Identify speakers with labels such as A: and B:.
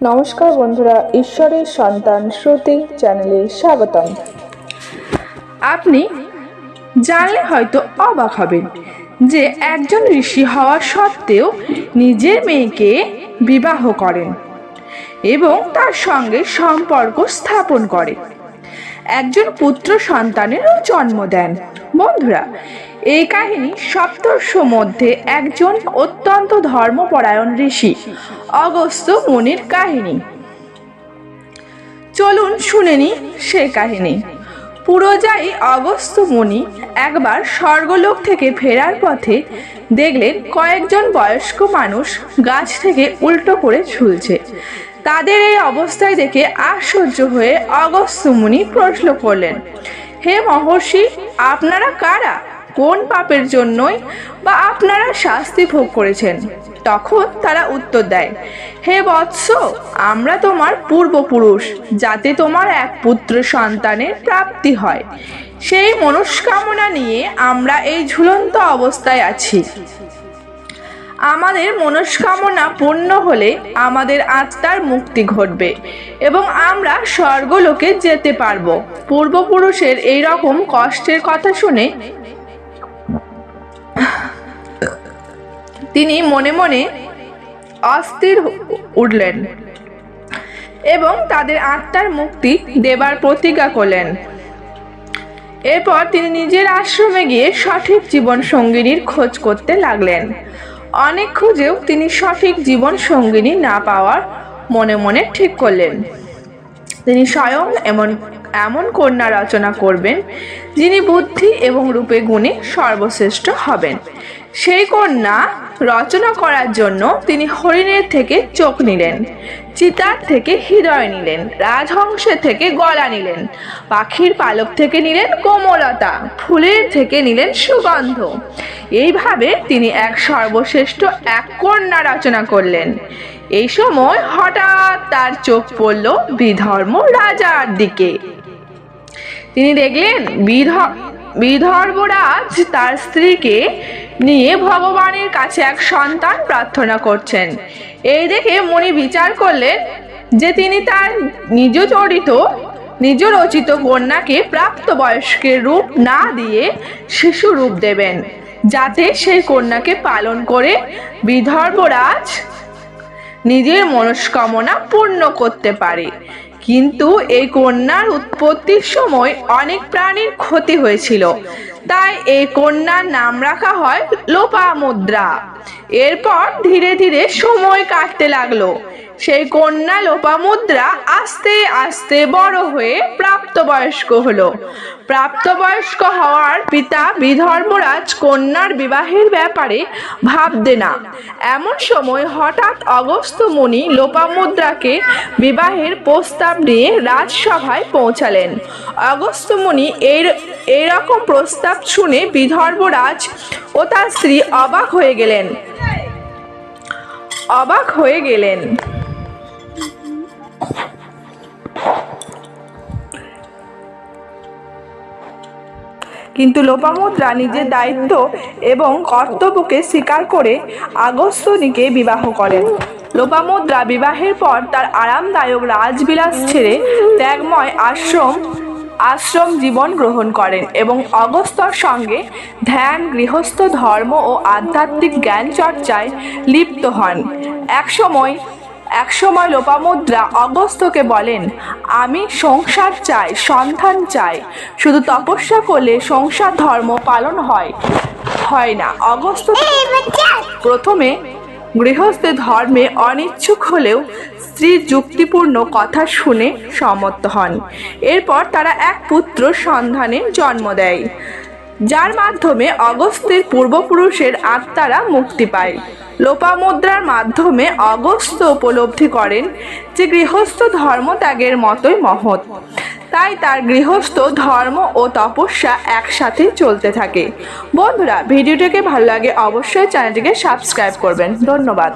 A: নমস্কার বন্ধুরা, ঈশ্বরের সন্তান শ্রুতি চ্যানেলে স্বাগতম। আপনি জানলে হয়তো অবাক হবেন যে একজন ঋষি হওয়া সত্ত্বেও নিজের মেয়েকে বিবাহ করেন এবং তার সঙ্গে সম্পর্ক স্থাপন করে একজন পুত্র সন্তানেরও জন্ম দেন। বন্ধুরা, এই কাহিনী সপ্তর্ষি মধ্যে একজন অত্যন্ত ধর্মপরায়ণ ঋষি অগস্ত্য মুনির কাহিনী। চলুন শুনে নিই সেই কাহিনী। পুরোজাই অগস্ত্য মুনি একবার স্বর্গলোক থেকে ফেরার পথে দেখলেন কয়েকজন বয়স্ক মানুষ গাছ থেকে উল্টো করে ঝুলছে। তাদের এই অবস্থায় দেখে আশ্চর্য হয়ে অগস্ত্য মুনি প্রশ্ন করলেন, হে মহর্ষি, আপনারা কারা? কোন পাপের জন্যই বা আপনারা শাস্তি ভোগ করেছেন? তখন তারা উত্তর দেয়, হে বৎস, আমরা তোমার পূর্বপুরুষ, যাতে তোমার এক পুত্র সন্তানের প্রাপ্তি হয়, সেই মনস্কামনা নিয়ে আমরা এই ঝুলন্ত অবস্থায় আছি। আমাদের মনস্কামনা পূর্ণ হলে আমাদের আত্মার মুক্তি ঘটবে এবং আমরা স্বর্গলোকে যেতে পারব। পূর্বপুরুষের এই রকম কষ্টের কথা শুনে তিনি মনে মনে অস্থির উঠলেন এবং তাদের আত্মার মুক্তি দেবার প্রতিজ্ঞা করলেন। এরপর তিনি নিজের আশ্রমে গিয়ে সঠিক জীবন সঙ্গিনীর খোঁজ করতে লাগলেন। অনেক খুঁজেও তিনি সঠিক জীবন সঙ্গিনী না পাওয়ার মনে মনে ঠিক করলেন তিনি স্বয়ং এমন কন্যা রচনা করবেন যিনি বুদ্ধি এবং রূপে গুণে সর্বশ্রেষ্ঠ হবেন। সেই কন্যা রচনা করার জন্য তিনি হরিণের থেকে চোখ নিলেন, চিতার থেকে হৃদয় নিলেন, রাজহংসের থেকে গলা নিলেন, পাখির পালক থেকে নিলেন কোমলতা, ফুলের থেকে নিলেন সুগন্ধ। এইভাবে তিনি সর্বশ্রেষ্ঠ এক কন্যা রচনা করলেন। এই সময় হঠাৎ তার চোখ পড়ল বিধর্ম রাজার দিকে। তিনি দেখলেন বিধর্মরাজ তার স্ত্রীকে নিয়ে ভগবানের কাছে এক সন্তান প্রার্থনা করছেন। এই দেখে মুনি বিচার করলেন যে তিনি তার নিজ রচিত কন্যাকে প্রাপ্তবয়স্কের রূপ না দিয়ে শিশু রূপ দেবেন, যাতে সেই কন্যাকে পালন করে বিধর্মরাজ নিজের মনস্কামনা পূর্ণ করতে পারে। কিন্তু এই কন্যার উৎপত্তির সময় অনেক প্রাণীর ক্ষতি হয়েছিল, তাই এই কন্যার নাম রাখা হয় লোপামুদ্রা। এরপর ধীরে ধীরে সময় কাটতে লাগলো। সেই কন্যা লোপামুদ্রা আস্তে আস্তে বড় হয়ে প্রাপ্তবয়স্ক হলো। প্রাপ্তবয়স্ক হওয়ার পিতা বিধর্মরাজ কন্যার বিবাহের ব্যাপারে ভাবতে না। এমন সময় হঠাৎ অগস্ত্য মুনি লোপামুদ্রাকে বিবাহের প্রস্তাব নিয়ে রাজসভায় পৌঁছালেন। অগস্ত্য মুনি এইরকম প্রস্তাব শুনে বিধর্মরাজ ও তার স্ত্রী অবাক হয়ে গেলেন। কিন্তু লোপামুদ্রা নিজের দায়িত্ব এবং কর্তব্যকে স্বীকার করে অগস্ত্যকে বিবাহ করেন। লোপামুদ্রা বিবাহের পর তার আরামদায়ক রাজবিলাস ছেড়ে ত্যাগময় আশ্রম জীবন গ্রহণ করেন এবং অগস্ত্যর সঙ্গে ধ্যান, গৃহস্থ ধর্ম ও আধ্যাত্মিক জ্ঞান চর্চায় লিপ্ত হন। একসময় লোপামুদ্রা অগস্ত্যকে বলেন, আমি সংসার চাই, সন্তান চাই। শুধু তপস্যা করলে সংসার ধর্ম পালন হয় না। অগস্ত্য প্রথমে গৃহস্থের ধর্মে অনিচ্ছুক হলেও স্ত্রীর যুক্তিপূর্ণ কথা শুনে সম্মত হন। এরপর তারা এক পুত্র সন্তানের জন্ম দেয়, যার মাধ্যমে অগস্ত্যের পূর্বপুরুষের আত্মারা মুক্তি পায়। লোপামুদ্রার মাধ্যমে অগস্ত্য উপলব্ধি করেন যে গৃহস্থ ধর্মত্যাগের মতোই মহৎ, তাই তার গৃহস্থ ধর্ম ও তপস্যা একসাথে চলতে থাকে। বন্ধুরা, ভিডিওটিকে ভালো লাগে অবশ্যই চ্যানেলটিকে সাবস্ক্রাইব করবেন। ধন্যবাদ।